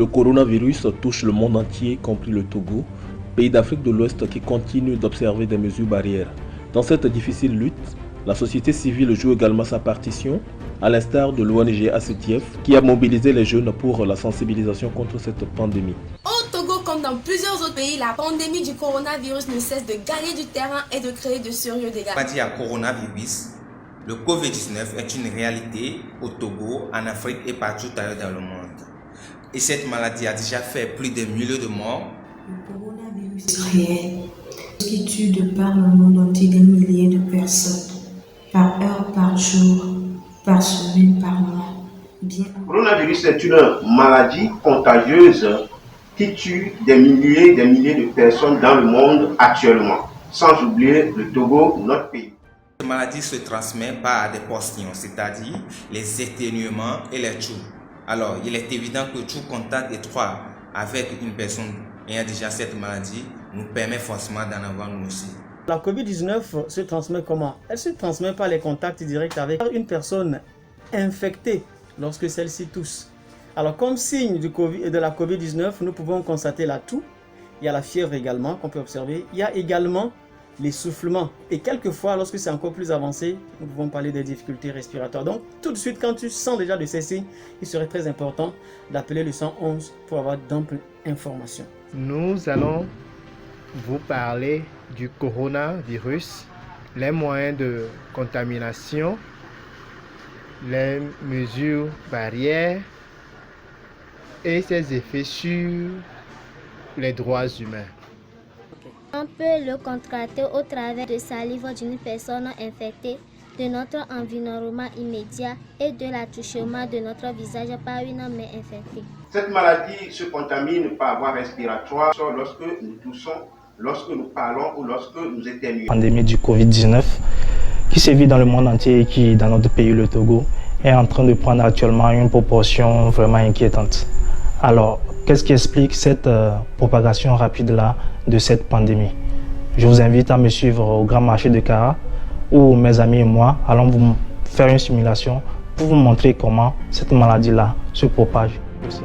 Le coronavirus touche le monde entier, compris le Togo, pays d'Afrique de l'Ouest qui continue d'observer des mesures barrières. Dans cette difficile lutte, la société civile joue également sa partition, à l'instar de l'ONG ACTF qui a mobilisé les jeunes pour la sensibilisation contre cette pandémie. Au Togo, comme dans plusieurs autres pays, la pandémie du coronavirus ne cesse de gagner du terrain et de créer de sérieux dégâts. Pas dit à coronavirus, le Covid-19 est une réalité au Togo, en Afrique et partout ailleurs dans le monde. Et cette maladie a déjà fait plus de milliers de morts. Le coronavirus est réel, qui tue de par le monde entier des milliers de personnes, par heure, par jour, par semaine, par mois. Le coronavirus est une maladie contagieuse qui tue des milliers de personnes dans le monde actuellement, sans oublier le Togo, notre pays. Cette maladie se transmet par des postillons, c'est-à-dire les éternuements et les toux. Alors, il est évident que tout contact étroit avec une personne ayant déjà cette maladie nous permet forcément d'en avoir nous aussi. La COVID-19 se transmet comment? Elle se transmet par les contacts directs avec une personne infectée lorsque celle-ci tousse. Alors, comme signe de la COVID-19, nous pouvons constater la toux. Il y a la fièvre également qu'on peut observer. Il y a également l'essoufflement. Et quelquefois, lorsque c'est encore plus avancé, nous pouvons parler des difficultés respiratoires. Donc, tout de suite, quand tu sens déjà de ces signes, il serait très important d'appeler le 111 pour avoir d'amples informations. Nous allons vous parler du coronavirus, les moyens de contamination, les mesures barrières et ses effets sur les droits humains. On peut le contracter au travers de salive d'une personne infectée, de notre environnement immédiat et de l'attouchement de notre visage par une main infectée. Cette maladie se contamine par voie respiratoire lorsque nous toussons, lorsque nous parlons ou lorsque nous éternuons. La pandémie du Covid-19 qui sévit dans le monde entier et qui, dans notre pays, le Togo, est en train de prendre actuellement une proportion vraiment inquiétante. Alors, qu'est-ce qui explique cette propagation rapide-là de cette pandémie? Je vous invite à me suivre au Grand Marché de Kara où mes amis et moi allons vous faire une simulation pour vous montrer comment cette maladie-là se propage aussi.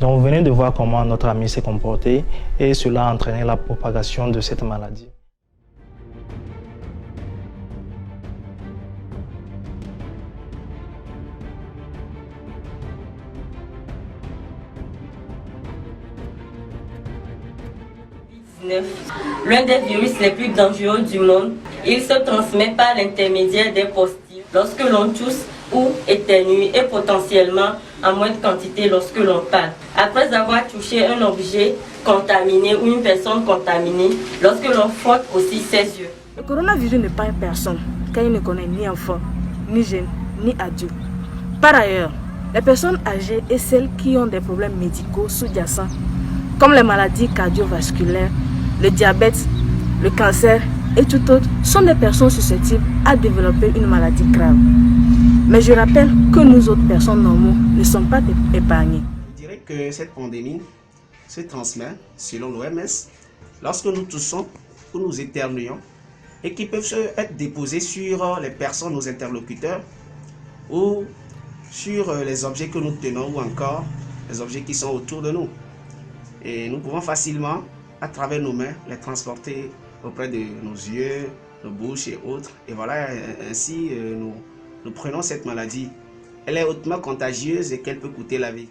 Donc vous venez de voir comment notre ami s'est comporté et cela a entraîné la propagation de cette maladie. L'un des virus les plus dangereux du monde, il se transmet par l'intermédiaire des postillons lorsque l'on tousse ou éternue et potentiellement en moindre quantité lorsque l'on parle. Après avoir touché un objet contaminé ou une personne contaminée, lorsque l'on frotte aussi ses yeux. Le coronavirus n'est pas une personne, car il ne connaît ni enfant, ni jeune, ni adulte. Par ailleurs, les personnes âgées et celles qui ont des problèmes médicaux sous-jacents, comme les maladies cardiovasculaires, le diabète, le cancer et tout autre, sont des personnes susceptibles à développer une maladie grave. Mais je rappelle que nous autres personnes normaux ne sommes pas épargnées. Je dirais que cette pandémie se transmet, selon l'OMS, lorsque nous toussons ou nous éternuons et qui peuvent être déposés sur les personnes, nos interlocuteurs, ou sur les objets que nous tenons ou encore les objets qui sont autour de nous. Et nous pouvons facilement, à travers nos mains, les transporter auprès de nos yeux, nos bouches et autres. Et voilà, ainsi nous prenons cette maladie. Elle est hautement contagieuse et qu'elle peut coûter la vie.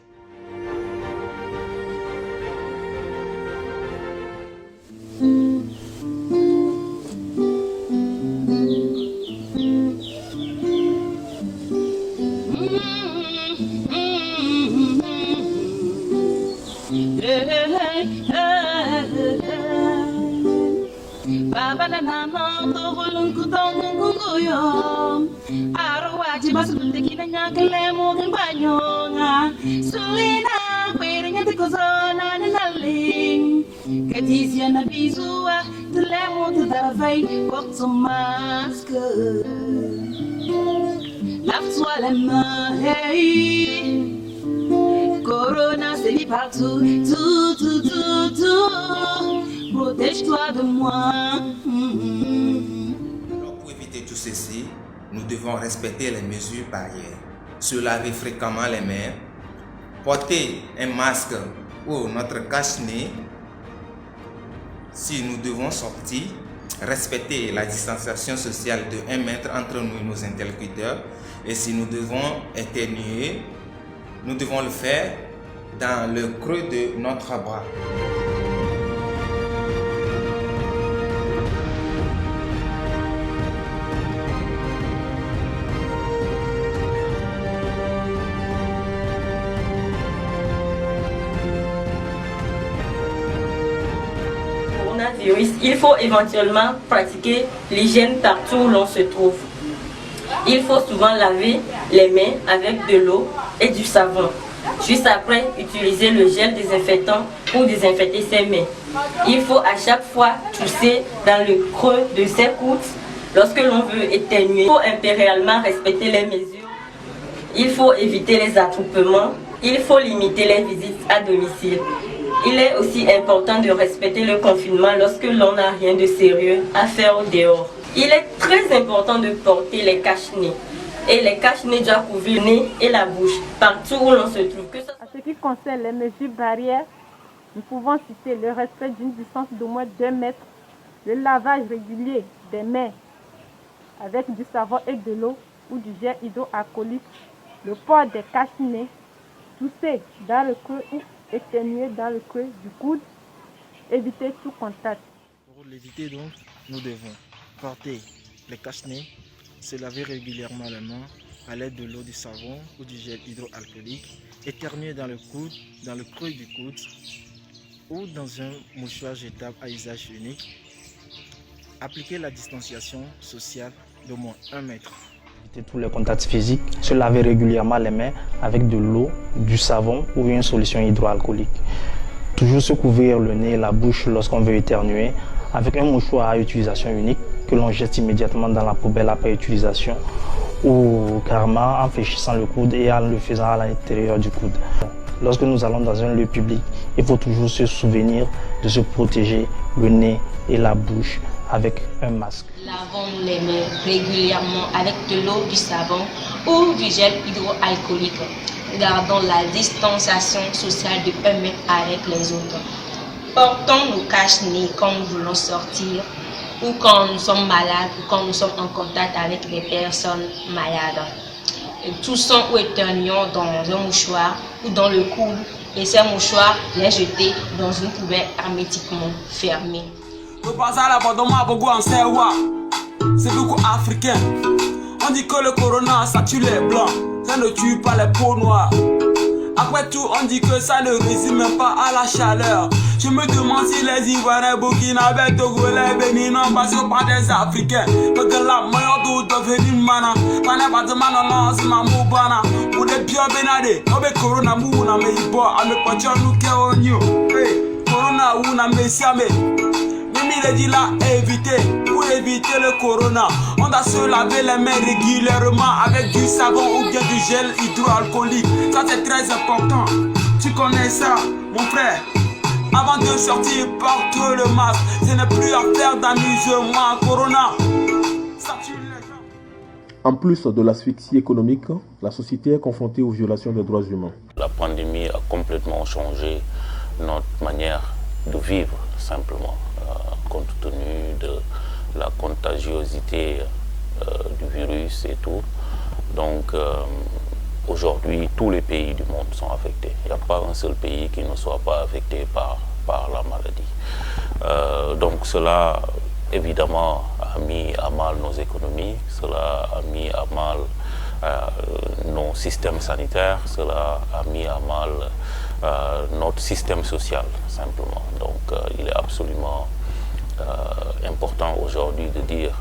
yo arwaji basunde kinanya kalemo nganyonga sulina kwirenya tikozona naling kadizia na bizua telemo tadavai porte masque lave-toi les mains hey Corona c'est dit partout tout protège-toi de moi. Pour éviter tout ceci, nous devons respecter les mesures barrières, se laver fréquemment les mains, porter un masque ou notre cache-nez si nous devons sortir, respecter la distanciation sociale de 1 mètre entre nous et nos interlocuteurs, et si nous devons éternuer, nous devons le faire dans le creux de notre bras. Il faut éventuellement pratiquer l'hygiène partout où l'on se trouve. Il faut souvent laver les mains avec de l'eau et du savon. Juste après, utiliser le gel désinfectant pour désinfecter ses mains. Il faut à chaque fois tousser dans le creux de ses coudes lorsque l'on veut éternuer. Il faut impéralement respecter les mesures. Il faut éviter les attroupements. Il faut limiter les visites à domicile. Il est aussi important de respecter le confinement lorsque l'on n'a rien de sérieux à faire au dehors. Il est très important de porter les cache-nez. Et les cache-nez doivent couvrir le nez et la bouche, partout où l'on se trouve. En ce qui concerne les mesures barrières, nous pouvons citer le respect d'une distance d'au moins 2 mètres, le lavage régulier des mains avec du savon et de l'eau ou du gel hydroalcoolique, le port des cache-nez, tousser dans le creux ou éternuer dans le creux du coude, éviter tout contact. Pour l'éviter donc, nous devons porter les cache-nez, se laver régulièrement les mains à l'aide de l'eau, du savon ou du gel hydroalcoolique, éternuer dans le coude, dans le creux du coude ou dans un mouchoir jetable à usage unique, appliquer la distanciation sociale d'au moins 1 mètre. Éviter tous les contacts physiques, se laver régulièrement les mains avec de l'eau, du savon ou une solution hydroalcoolique. Toujours se couvrir le nez et la bouche lorsqu'on veut éternuer avec un mouchoir à utilisation unique que l'on jette immédiatement dans la poubelle après utilisation ou carrément en fléchissant le coude et en le faisant à l'intérieur du coude. Lorsque nous allons dans un lieu public, il faut toujours se souvenir de se protéger le nez et la bouche avec un masque. Lavons les mains régulièrement avec de l'eau, du savon ou du gel hydroalcoolique. Gardons la distanciation sociale de 1 mètre avec les autres. Portons nos cache-nez quand nous voulons sortir ou quand nous sommes malades ou quand nous sommes en contact avec des personnes malades. Toussons ou éternuons dans un mouchoir ou dans le coude et ces mouchoirs les jeter dans une poubelle hermétiquement fermée. C'est beaucoup africain. On dit que le corona ça tue les blancs, ça ne tue pas les peaux noires. Après tout, on dit que ça ne résiste même pas à la chaleur. Je me demande si les Ivoiriens, Burkinabé, Togolais, Béninois passent par des Africains. Parce que la meilleure doute de venir mana. Pana pas de mana, c'est ma moubana. Ou des bio benade, on be corona mouna, mais il boit, on me pointe nous qui on you. Corona ou na me siame. Il a dit là, pour éviter le corona, on doit se laver les mains régulièrement avec du savon ou bien du gel hydroalcoolique. Ça c'est très important. Tu connais ça, mon frère. Avant de sortir, porte le masque. Ce n'est plus affaire d'amusement. Corona, ça tue les gens. En plus de l'asphyxie économique, la société est confrontée aux violations des droits humains. La pandémie a complètement changé notre manière de vivre, simplement. Compte tenu de la contagiosité du virus et tout. Donc aujourd'hui, tous les pays du monde sont affectés. Il n'y a pas un seul pays qui ne soit pas affecté par la maladie. Donc cela, évidemment, a mis à mal nos économies, cela a mis à mal nos systèmes sanitaires, cela a mis à mal notre système social, simplement. Donc il est absolument important aujourd'hui de dire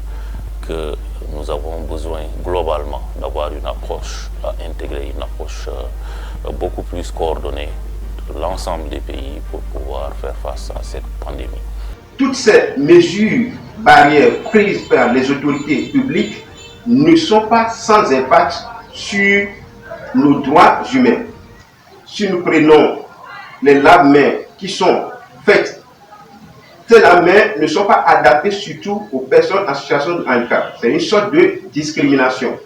que nous avons besoin globalement d'avoir une approche à intégrer, une approche beaucoup plus coordonnée de l'ensemble des pays pour pouvoir faire face à cette pandémie. Toutes ces mesures barrières prises par les autorités publiques ne sont pas sans impact sur nos droits humains. Si nous prenons les lave-mains qui sont faites, ces lave-mains ne sont pas adaptés surtout aux personnes en situation de handicap. C'est une sorte de discrimination.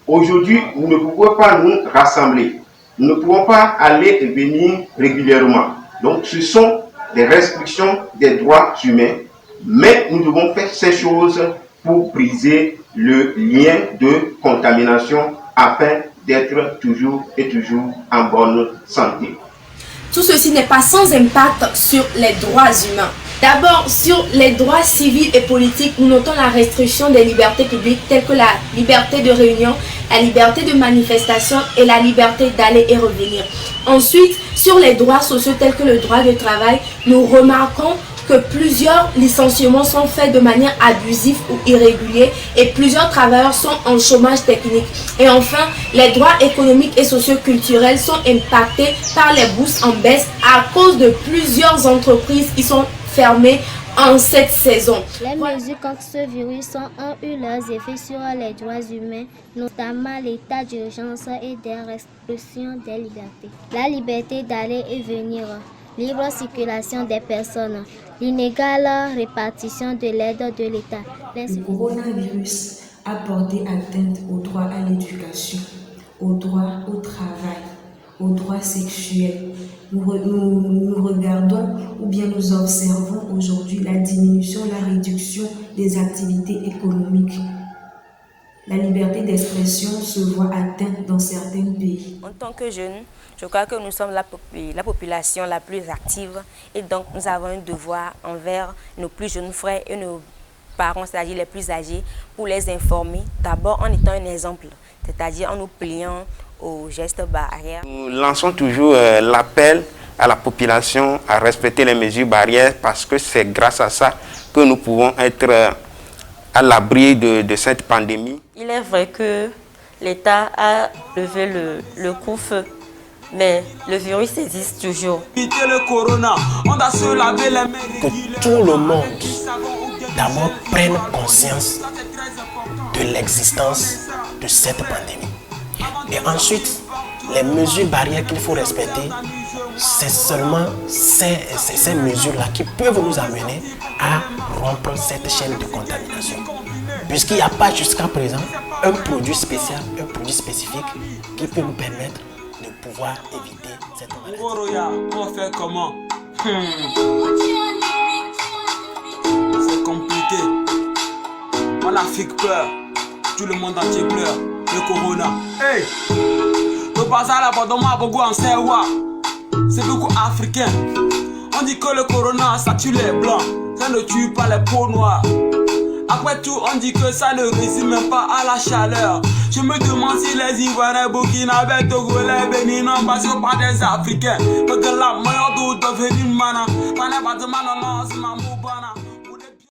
Aujourd'hui, nous ne pouvons pas nous rassembler. Nous ne pouvons pas aller et venir régulièrement. Donc, ce sont des restrictions des droits humains, mais nous devons faire ces choses pour briser le lien de contamination afin d'être toujours et toujours en bonne santé. Tout ceci n'est pas sans impact sur les droits humains. D'abord, sur les droits civils et politiques, nous notons la restriction des libertés publiques telles que la liberté de réunion, la liberté de manifestation et la liberté d'aller et revenir. Ensuite, sur les droits sociaux tels que le droit de travail, nous remarquons que plusieurs licenciements sont faits de manière abusive ou irrégulière et plusieurs travailleurs sont en chômage technique. Et enfin, les droits économiques et socio-culturels sont impactés par les bourses en baisse à cause de plusieurs entreprises qui sont fermées en cette saison. Les mesures contre ce virus ont eu leurs effets sur les droits humains, notamment l'état d'urgence et des restrictions des libertés. La liberté d'aller et venir, libre circulation des personnes, l'inégale répartition de l'aide de l'État. Le coronavirus a porté atteinte au droit à l'éducation, au droit au travail, au droit sexuel. Nous regardons ou bien nous observons aujourd'hui la diminution, la réduction des activités économiques. La liberté d'expression se voit atteinte dans certains pays. En tant que jeunes, je crois que nous sommes la population la plus active et donc nous avons un devoir envers nos plus jeunes frères et nos parents, c'est-à-dire les plus âgés, pour les informer, d'abord en étant un exemple, c'est-à-dire en nous pliant aux gestes barrières. Nous lançons toujours l'appel à la population à respecter les mesures barrières parce que c'est grâce à ça que nous pouvons être à l'abri de cette pandémie. Il est vrai que l'État a levé le couvre-feu, mais le virus existe toujours. Que tout le monde d'abord prenne conscience de l'existence de cette pandémie. Et ensuite, les mesures barrières qu'il faut respecter, c'est seulement ces mesures-là qui peuvent nous amener à rompre cette chaîne de contamination. Puisqu'il n'y a pas jusqu'à présent un produit spécial, un produit spécifique qui peut nous permettre de pouvoir éviter cette maladie. On fait comment? C'est compliqué. En Afrique pleure, tout le monde entier pleure. Le corona. Hey! Le bazar là-bas dans ma bogo en Sewa. C'est beaucoup africain. On dit que le corona ça tue les blancs, ça ne tue pas les peaux noires. Après tout, on dit que ça ne résiste même pas à la chaleur. Je me demande si les Ivoiriens, Burkinabé, Togolais, Béninois passent par des Africains. Parce que la meilleure doute de venir mana. Pas n'importe quoi, non, c'est ma